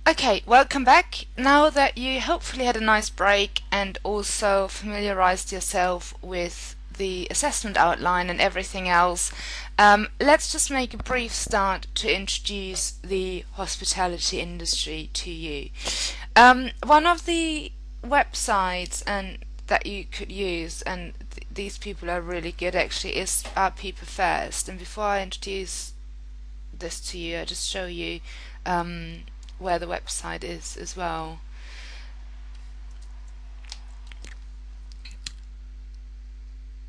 Okay, welcome back. Now that you hopefully had a nice break and also familiarized yourself with the assessment outline and everything else, let's just make a brief start to introduce the hospitality industry to you. One of the websites and that you could use, and these people are really good actually, is People First. And before I introduce this to you, I just show you um, where the website is as well.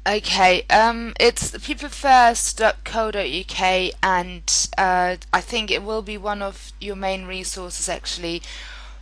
Okay, it's peoplefirst.co.uk, and I think it will be one of your main resources actually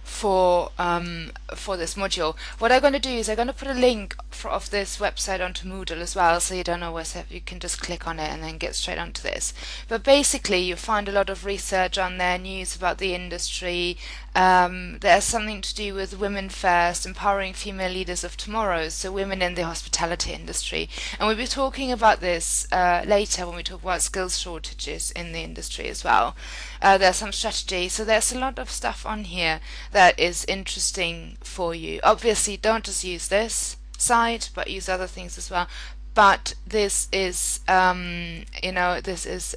for this module. What I'm going to do is I'm going to put a link of this website onto Moodle as well, so you don't know where you can just click on it and then get straight onto this. But basically, you find a lot of research on there, news about the industry. There's something to do with women first, empowering female leaders of tomorrow, so women in the hospitality industry. And we'll be talking about this later when we talk about skills shortages in the industry as well. There's some strategy, so there's a lot of stuff on here that is interesting for you. Obviously, don't just use this site, but use other things as well. But this is, this is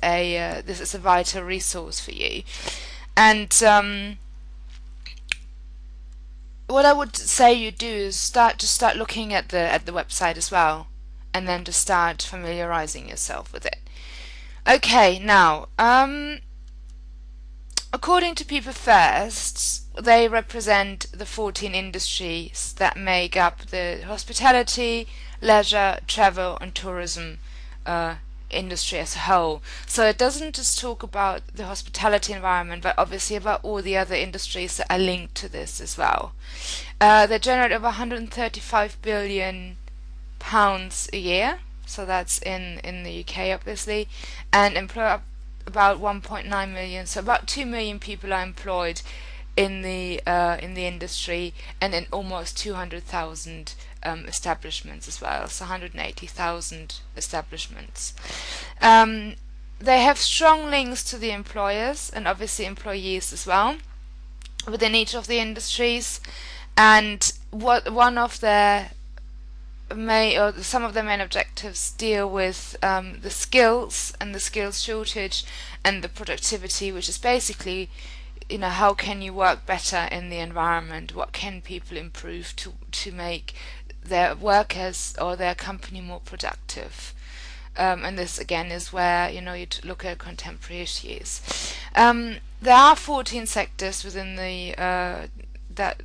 a vital resource for you. And what I would say you do is start looking at the website as well, and then to start familiarizing yourself with it. Okay, now according to People First, they represent the 14 industries that make up the hospitality, leisure, travel, and tourism industry as a whole. So it doesn't just talk about the hospitality environment, but obviously about all the other industries that are linked to this as well. They generate over 135 billion pounds a year, so that's in the UK obviously, and employ about 1.9 million, so about 2 million people are employed in the industry, and in almost 200,000 establishments as well, so 180,000 establishments. They have strong links to the employers and obviously employees as well within each of the industries, and one of their some of the main objectives deal with the skills and the skills shortage and the productivity, which is basically, how can you work better in the environment? What can people improve to make their workers or their company more productive? And this again is where you look at contemporary issues. There are 14 sectors within the that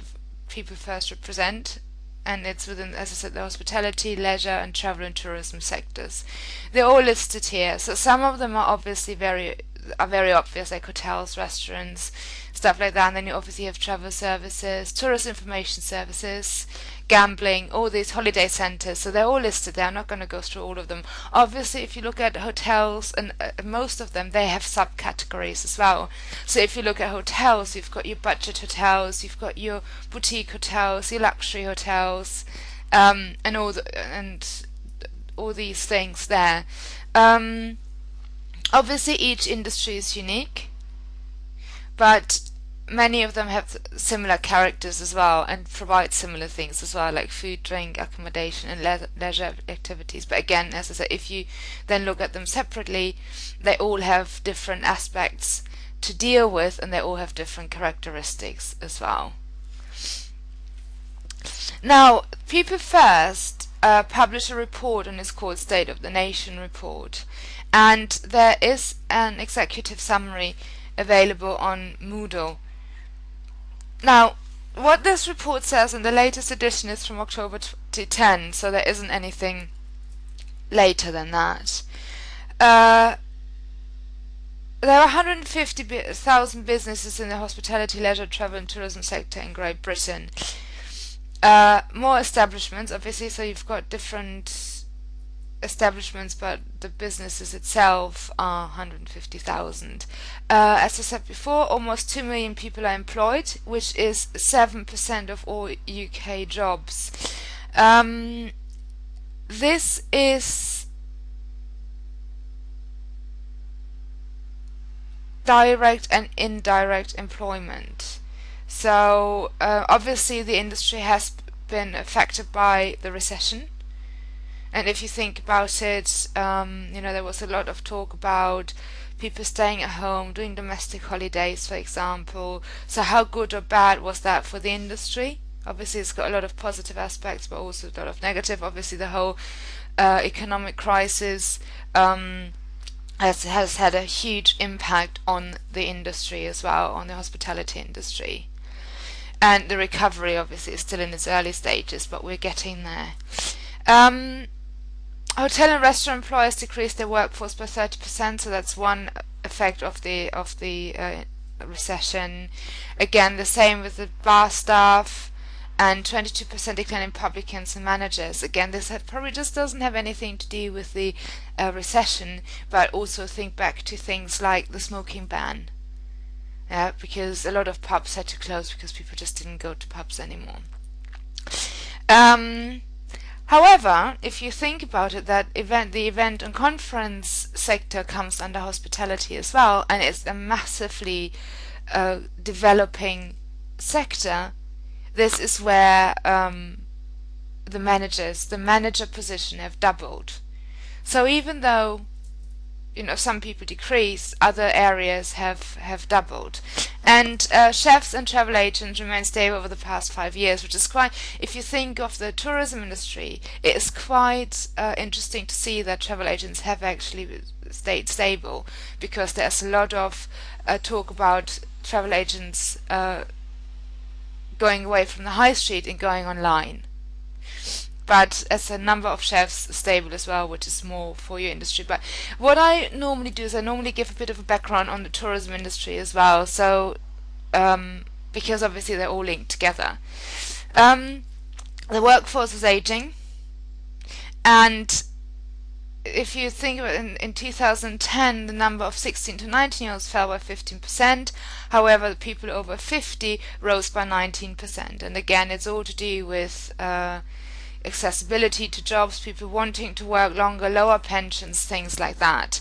People First represent, and it's within, as I said, the hospitality, leisure, and travel and tourism sectors. They're all listed here. So some of them are obviously very obvious, like hotels, restaurants, stuff like that. And then you obviously have travel services, tourist information services, gambling, all these holiday centers. So they're all listed there. I'm not going to go through all of them. Obviously, if you look at hotels, and most of them, they have subcategories as well. So if you look at hotels, you've got your budget hotels, you've got your boutique hotels, your luxury hotels, and all these things there. Obviously, each industry is unique, but many of them have similar characters as well and provide similar things as well, like food, drink, accommodation, and leisure activities. But again, as I said, if you then look at them separately, they all have different aspects to deal with, and they all have different characteristics as well. Now, People First published a report, and it's called State of the Nation Report, and there is an executive summary available on Moodle. Now, what this report says, and the latest edition is from October 2010, so there isn't anything later than that. There are 150,000 businesses in the hospitality, leisure, travel, and tourism sector in Great Britain. More establishments, obviously, so you've got different establishments, but the businesses itself are 150,000. As I said before, almost 2 million people are employed, which is 7% of all UK jobs. This is direct and indirect employment. So obviously the industry has been affected by the recession. And if you think about it, there was a lot of talk about people staying at home, doing domestic holidays, for example. So how good or bad was that for the industry? Obviously, it's got a lot of positive aspects, but also a lot of negative. Obviously, the whole economic crisis has had a huge impact on the industry as well, on the hospitality industry. And the recovery, obviously, is still in its early stages, but we're getting there. Um, Hotel and restaurant employers decreased their workforce by 30%, so that's one effect of the recession. Again, the same with the bar staff, and 22% decline in publicans and managers. Again, this probably just doesn't have anything to do with the recession, but also think back to things like the smoking ban. Yeah, because a lot of pubs had to close because people just didn't go to pubs anymore. However, if you think about it, the event and conference sector comes under hospitality as well, and it's a massively developing sector. This is where the manager position have doubled. So even though some people decrease, other areas have doubled. And chefs and travel agents remain stable over the past 5 years, which is quite, if you think of the tourism industry, it is quite interesting to see that travel agents have actually stayed stable, because there's a lot of talk about travel agents going away from the high street and going online. But as a number of chefs stable as well, which is more for your industry. But what I normally do is I normally give a bit of a background on the tourism industry as well. So because obviously they're all linked together. The workforce is aging, and if you think about it, in 2010, the number of 16 to 19-year-olds fell by 15%. However, the people over 50 rose by 19%. And again, it's all to do with accessibility to jobs, people wanting to work longer, lower pensions, things like that.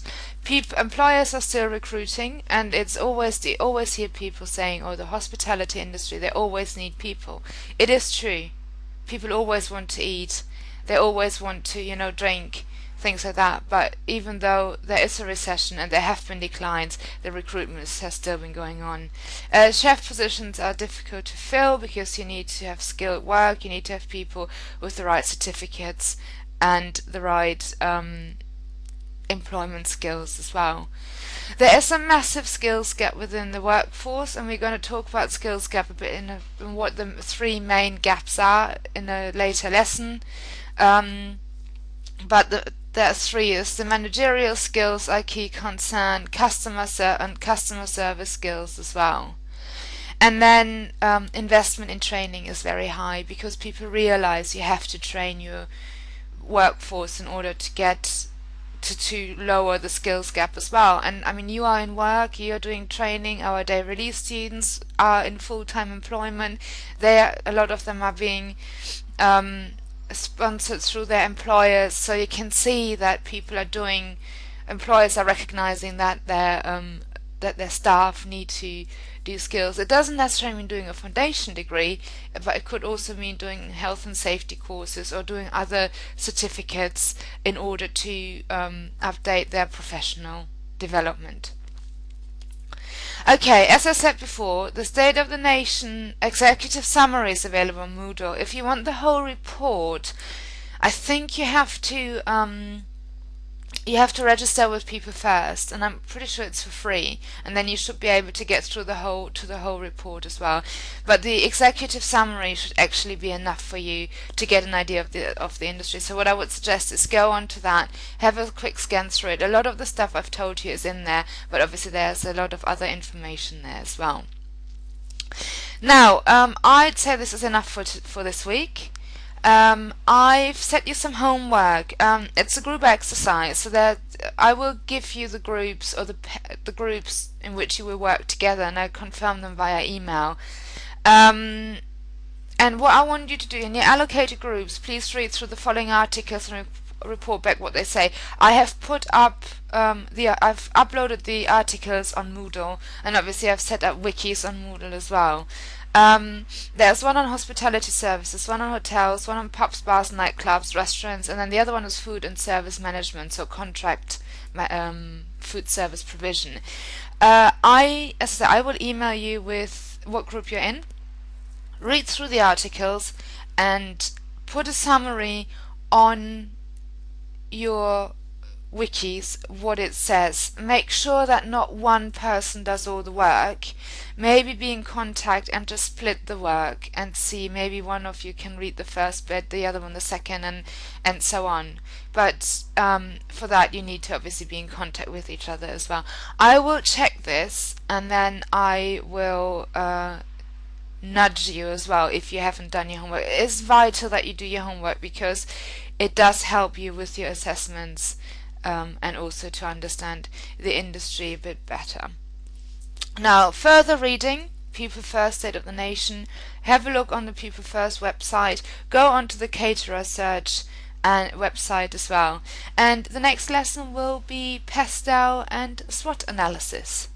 Employers are still recruiting, and it's always hear people saying, "Oh, the hospitality industry, they always need people." It is true. People always want to eat. They always want to, drink, things like that. But even though there is a recession and there have been declines, the recruitment has still been going on. Chef positions are difficult to fill because you need to have skilled work, you need to have people with the right certificates and the right employment skills as well. There is a massive skills gap within the workforce, and we're going to talk about skills gap a bit in what the three main gaps are in a later lesson. But there are three: is the managerial skills are key concern, customer service skills as well. And then investment in training is very high, because people realize you have to train your workforce in order to get to lower the skills gap as well. And I mean, you are in work, you're doing training. Our day release students are in full-time employment. A lot of them are being sponsored through their employers, so you can see that employers are recognizing that their staff need to do skills. It doesn't necessarily mean doing a foundation degree, but it could also mean doing health and safety courses or doing other certificates in order to update their professional development. Okay, as I said before, the State of the Nation executive summary is available on Moodle. If you want the whole report, I think you have to register with people first, and I'm pretty sure it's for free, and then you should be able to get through the whole report as well. But the executive summary should actually be enough for you to get an idea of the industry. So what I would suggest is go on to that, have a quick scan through it. A lot of the stuff I've told you is in there, but obviously there's a lot of other information there as well. Now, I'd say this is enough for this week. I've set you some homework. It's a group exercise, so that I will give you the groups, or the groups in which you will work together, and I confirm them via email. And what I want you to do in your allocated groups, please read through the following articles and report back what they say. I have put up I've uploaded the articles on Moodle, and obviously I've set up wikis on Moodle as well. There's one on hospitality services, one on hotels, one on pubs, bars, nightclubs, restaurants, and then the other one is food and service management, so contract food service provision. As I said, I will email you with what group you're in. Read through the articles and put a summary on your wikis what it says. Make sure that not one person does all the work. Maybe be in contact and just split the work and see, maybe one of you can read the first bit, the other one the second, and so on. But for that you need to obviously be in contact with each other as well. I will check this and then I will nudge you as well if you haven't done your homework. It is vital that you do your homework because it does help you with your assessments, and also to understand the industry a bit better. Now, further reading, People First, State of the Nation. Have a look on the People First website. Go onto the caterer search and website as well. And the next lesson will be PESTEL and SWOT analysis.